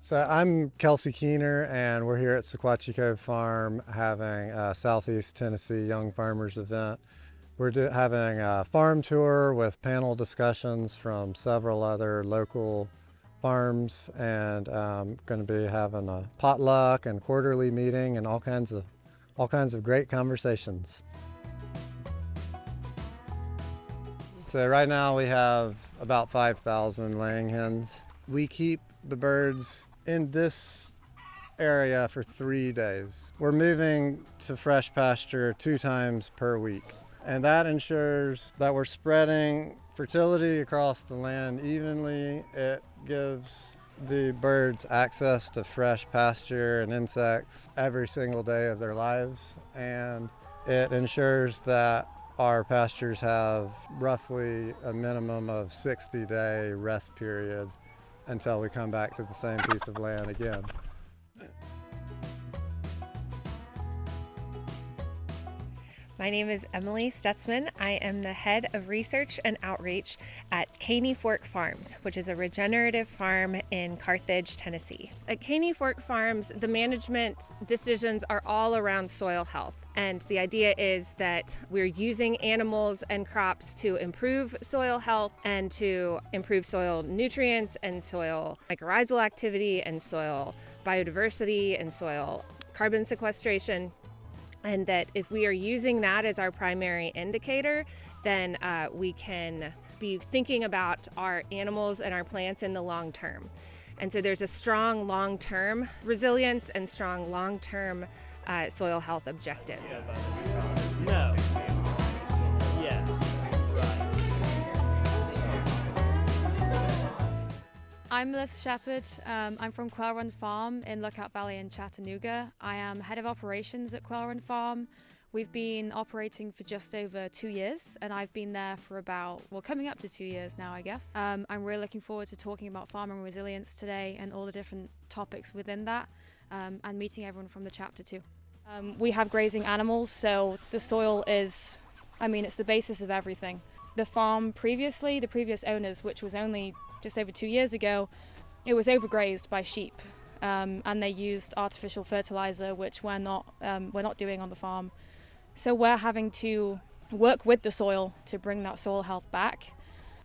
So I'm Kelsey and we're here at Sequatchie Cove Farm having a Southeast Tennessee Young Farmers event. We're having a farm tour with panel discussions from several other local farms, and going to be having a potluck and quarterly meeting and all kinds of great conversations. So right now we have about 5,000 laying hens. We keep the birds in this area for 3 days. We're moving to fresh pasture 2 times per week, and that ensures that we're spreading fertility across the land evenly. It gives the birds access to fresh pasture and insects every single day of their lives, and it ensures that our pastures have roughly a minimum of 60-day rest period until we come back to the same piece of land again. My name is Emily Stutzman. I am the head of research and outreach at Caney Farms, which is a regenerative farm in Carthage, Tennessee. At Caney Farms, the management decisions are all around soil health. And the idea is that we're using animals and crops to improve soil health and to improve soil nutrients and soil mycorrhizal activity and soil biodiversity and soil carbon sequestration. And that if we are using that as our primary indicator, then we can be thinking about our animals and our plants in the long term. And so there's a strong long-term resilience and strong long-term soil health objective. No. Yes. I'm Melissa Shepherd. I'm from Quail Run Farm in Lookout Valley in Chattanooga. I am head of operations at Quail Run Farm. We've been operating for just over 2 years, and I've been there for coming up to 2 years now, I guess. I'm really looking forward to talking about farming resilience today and all the different topics within that, and meeting everyone from the chapter too. We have grazing animals, so the soil is, it's the basis of everything. The farm previously, the previous owners, which was only just over 2 years ago, it was overgrazed by sheep, and they used artificial fertilizer, which we're not doing on the farm. So we're having to work with the soil to bring that soil health back.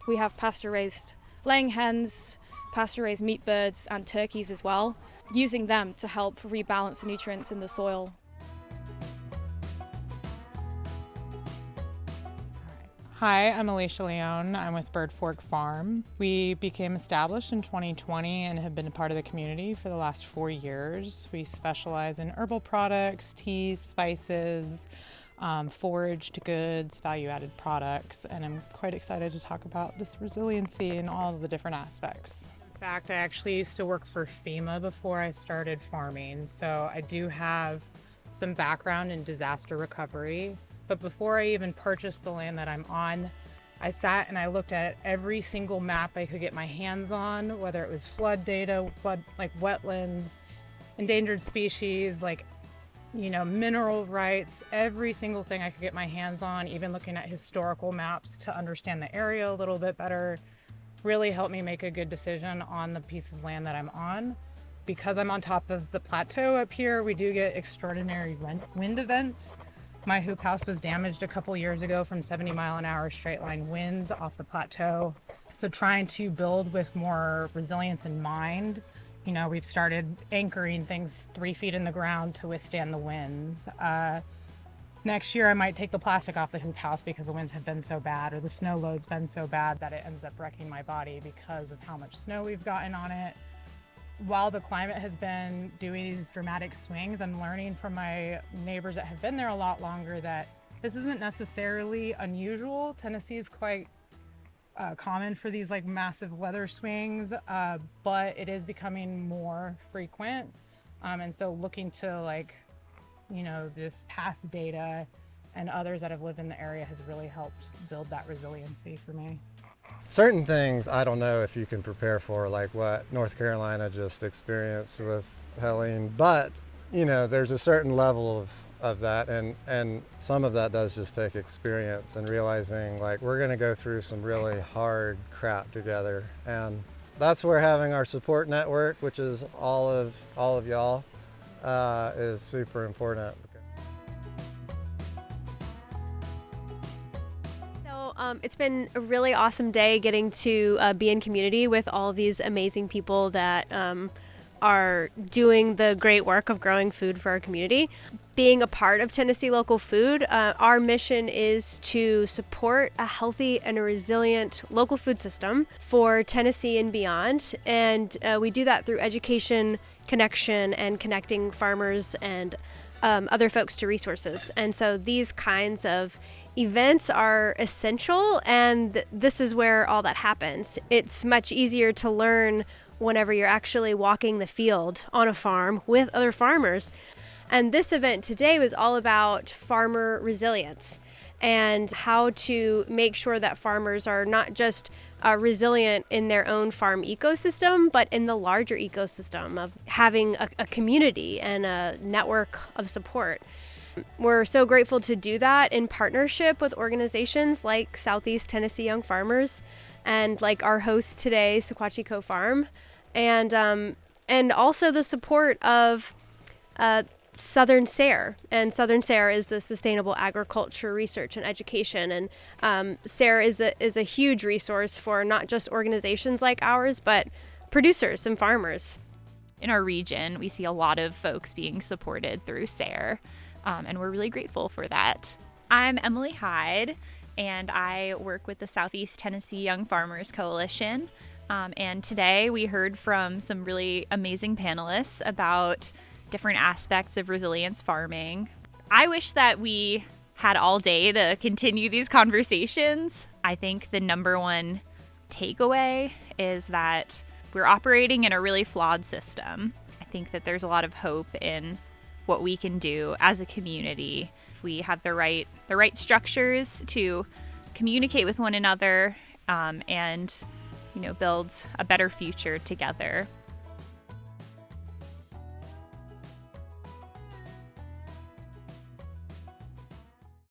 We have pasture-raised laying hens, pasture-raised meat birds, and turkeys as well, using them to help rebalance the nutrients in the soil. Hi, I'm Alysia Leone. I'm with Bird Fork Farm. We became established in 2020 and have been a part of the community for the last 4 years. We specialize in herbal products, teas, spices, foraged goods, value-added products, and I'm quite excited to talk about this resiliency in all of the different aspects. In fact, I actually used to work for FEMA before I started farming, so I do have some background in disaster recovery. But before I even purchased the land that I'm on, I sat and I looked at every single map I could get my hands on, whether it was flood data, wetlands, endangered species, mineral rights, every single thing I could get my hands on, even looking at historical maps to understand the area a little bit better, really helped me make a good decision on the piece of land that I'm on. Because I'm on top of the plateau up here, we do get extraordinary wind events. My hoop house was damaged a couple years ago from 70-mile-an-hour straight-line winds off the plateau. So trying to build with more resilience in mind, we've started anchoring things 3 feet in the ground to withstand the winds. Next year, I might take the plastic off the hoop house because the winds have been so bad, or the snow load's been so bad that it ends up wrecking my body because of how much snow we've gotten on it. While the climate has been doing these dramatic swings, I'm learning from my neighbors that have been there a lot longer that this isn't necessarily unusual. Tennessee is quite common for these massive weather swings, but it is becoming more frequent. And so looking to this past data and others that have lived in the area has really helped build that resiliency for me. Certain things I don't know if you can prepare for, like what North Carolina just experienced with Helene, but there's a certain level of that, and some of that does just take experience and realizing we're going to go through some really hard crap together, and That's where having our support network, which is all of y'all, is super important. It's been a really awesome day getting to be in community with all of these amazing people that are doing the great work of growing food for our community. Being a part of Tennessee Local Food, our mission is to support a healthy and a resilient local food system for Tennessee and beyond. And we do that through education, connection, and connecting farmers and other folks to resources. And so these kinds of events are essential, and this is where all that happens. It's much easier to learn whenever you're actually walking the field on a farm with other farmers. And this event today was all about farmer resilience and how to make sure that farmers are not just resilient in their own farm ecosystem, but in the larger ecosystem of having a community and a network of support. We're so grateful to do that in partnership with organizations like Southeast Tennessee Young Farmers and like our host today, Sequatchie Cove Farm, and also the support of Southern SARE. And Southern SARE is the Sustainable Agriculture Research and Education. And SARE is a huge resource for not just organizations like ours, but producers and farmers. In our region, we see a lot of folks being supported through SARE. And we're really grateful for that. I'm Emily Hyde, and I work with the Southeast Tennessee Young Farmers Coalition. And today we heard from some really amazing panelists about different aspects of resilience farming. I wish that we had all day to continue these conversations. I think the number one takeaway is that we're operating in a really flawed system. I think that there's a lot of hope in what we can do as a community if we have the right structures to communicate with one another and build a better future together.